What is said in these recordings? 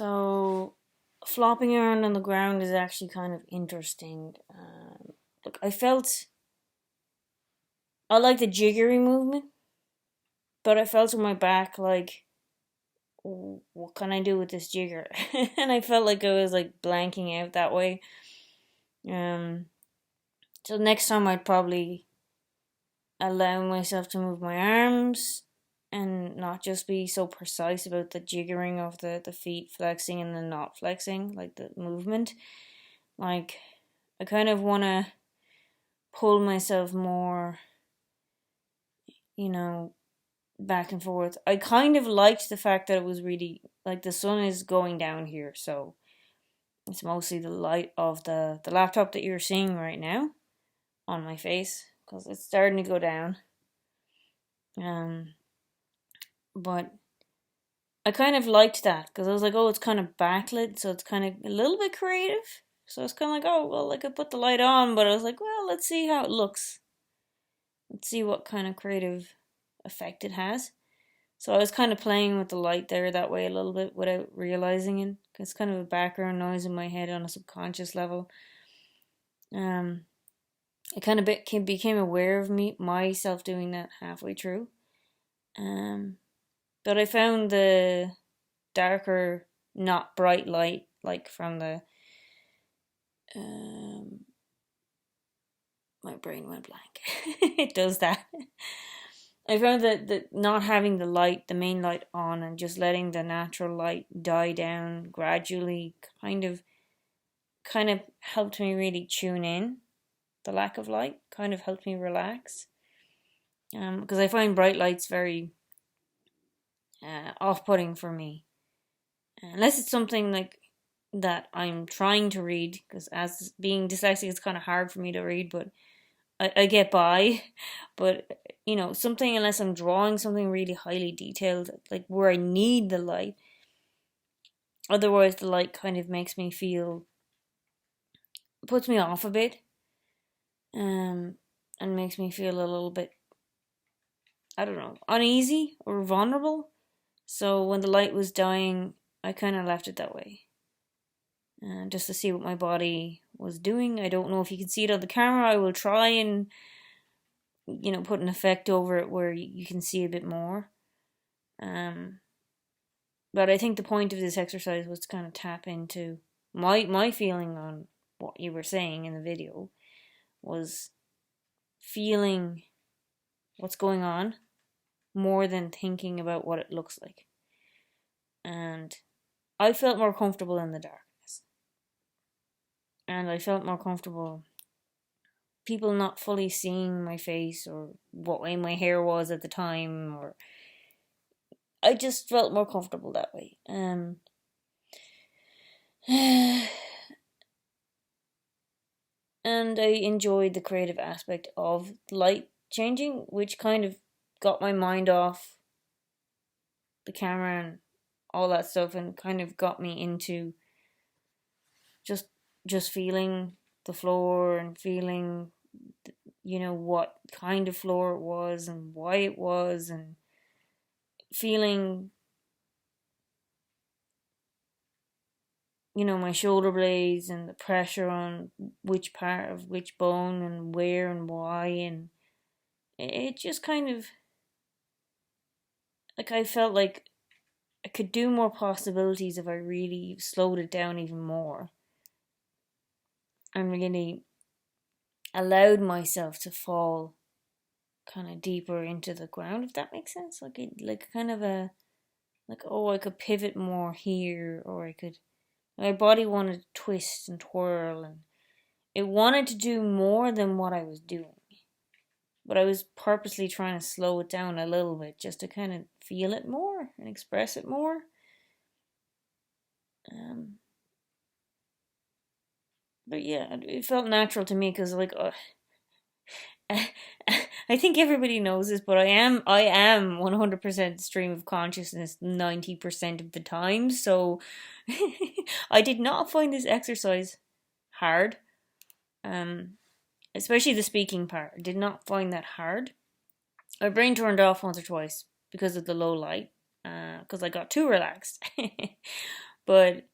So, flopping around on the ground is actually kind of interesting. Look, I like the jiggering movement, but I felt on my back like, what can I do with this jigger? And I felt like I was like blanking out that way. Um, so next time I'd probably allow myself to move my arms and not just be so precise about the jiggering of the feet flexing and the not flexing, like the movement. Like, I kind of want to pull myself more, you know, back and forth. I kind of liked the fact that it was really, like, the sun is going down here, so it's mostly the light of the laptop that you're seeing right now on my face, because it's starting to go down. But I kind of liked that because I was like, oh, it's kind of backlit, so it's kind of a little bit creative. So it's kind of like, oh, well, I could put the light on, but I was like, well, let's see how it looks. Let's see what kind of creative effect it has. So I was kind of playing with the light there that way a little bit without realizing it. It's kind of a background noise in my head on a subconscious level. I kind of became aware of myself doing that halfway through. But I found the darker, not bright light, like from the my brain went blank. It does that. I found that not having the light, the main light on, and just letting the natural light die down gradually kind of helped me really tune in. The lack of light kind of helped me relax. Because I find bright lights very off-putting for me. Unless it's something like that I'm trying to read, because as being dyslexic, it's kind of hard for me to read, but I get by. But, something, unless I'm drawing something really highly detailed, like where I need the light, otherwise the light kind of puts me off a bit, and makes me feel a little bit, I don't know, uneasy or vulnerable. So when the light was dying, I kind of left it that way. Just to see what my body was doing. I don't know if you can see it on the camera. I will try and, put an effect over it where you can see a bit more. But I think the point of this exercise was to kind of tap into my feeling on what you were saying in the video, was feeling what's going on more than thinking about what it looks like. And I felt more comfortable in the darkness. And I felt more comfortable people not fully seeing my face or what way my hair was at the time, or I just felt more comfortable that way. And I enjoyed the creative aspect of light changing, which kind of got my mind off the camera and all that stuff, and kind of got me into just feeling the floor and feeling, what kind of floor it was and why it was, and feeling, my shoulder blades and the pressure on which part of which bone and where and why, and it just kind of, like, I felt like I could do more possibilities if I really slowed it down even more and really allowed myself to fall kind of deeper into the ground, if that makes sense. Like kind of I could pivot more here, or my body wanted to twist and twirl, and it wanted to do more than what I was doing. But I was purposely trying to slow it down a little bit just to kind of feel it more and express it more. But yeah, it felt natural to me because, like, I think everybody knows this, but I am 100% stream of consciousness 90% of the time. So I did not find this exercise hard. Especially the speaking part. I did not find that hard. My brain turned off once or twice because of the low light, because I got too relaxed. But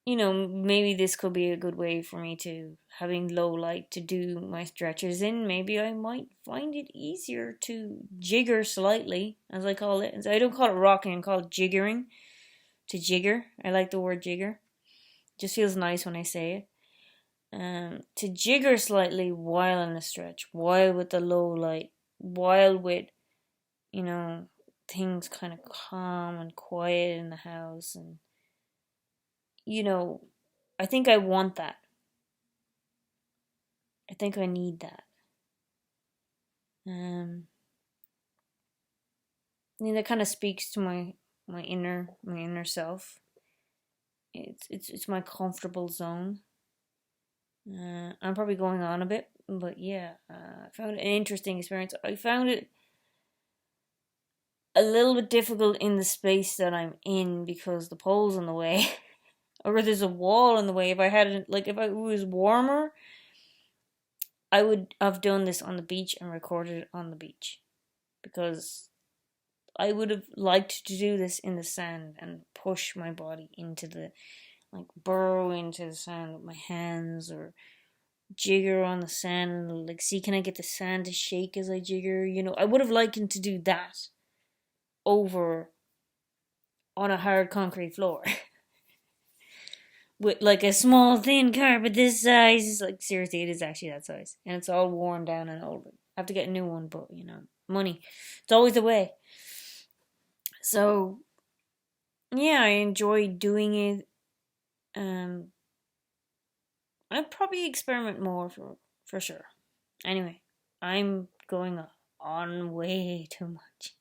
maybe this could be a good way for me to, having low light, to do my stretches in. Maybe I might find it easier to jigger slightly, as I call it. I don't call it rocking, I call it jiggering. To jigger. I like the word jigger. It just feels nice when I say it. To jigger slightly while in a stretch, while with the low light, while with, you know, things kind of calm and quiet in the house. And, you know, I think I want that. I think I need that. That kind of speaks to my inner self. It's my comfortable zone. I'm probably going on a bit, but yeah, I found it an interesting experience. I found it a little bit difficult in the space that I'm in because the pole's in the way, or there's a wall in the way. If I hadn't, like, if it was warmer, I would have done this on the beach and recorded it on the beach, because I would have liked to do this in the sand and push my body into the, like, burrow into the sand with my hands, or jigger on the sand and, like, see, can I get the sand to shake as I jigger? I would have liked to do that over on a hard concrete floor with, like, a small thin carpet this size. Like, seriously, it is actually that size, and it's all worn down and old. I have to get a new one, but money, it's always the way. So yeah, I enjoy doing it. I'd probably experiment more, for sure. Anyway, I'm going on way too much.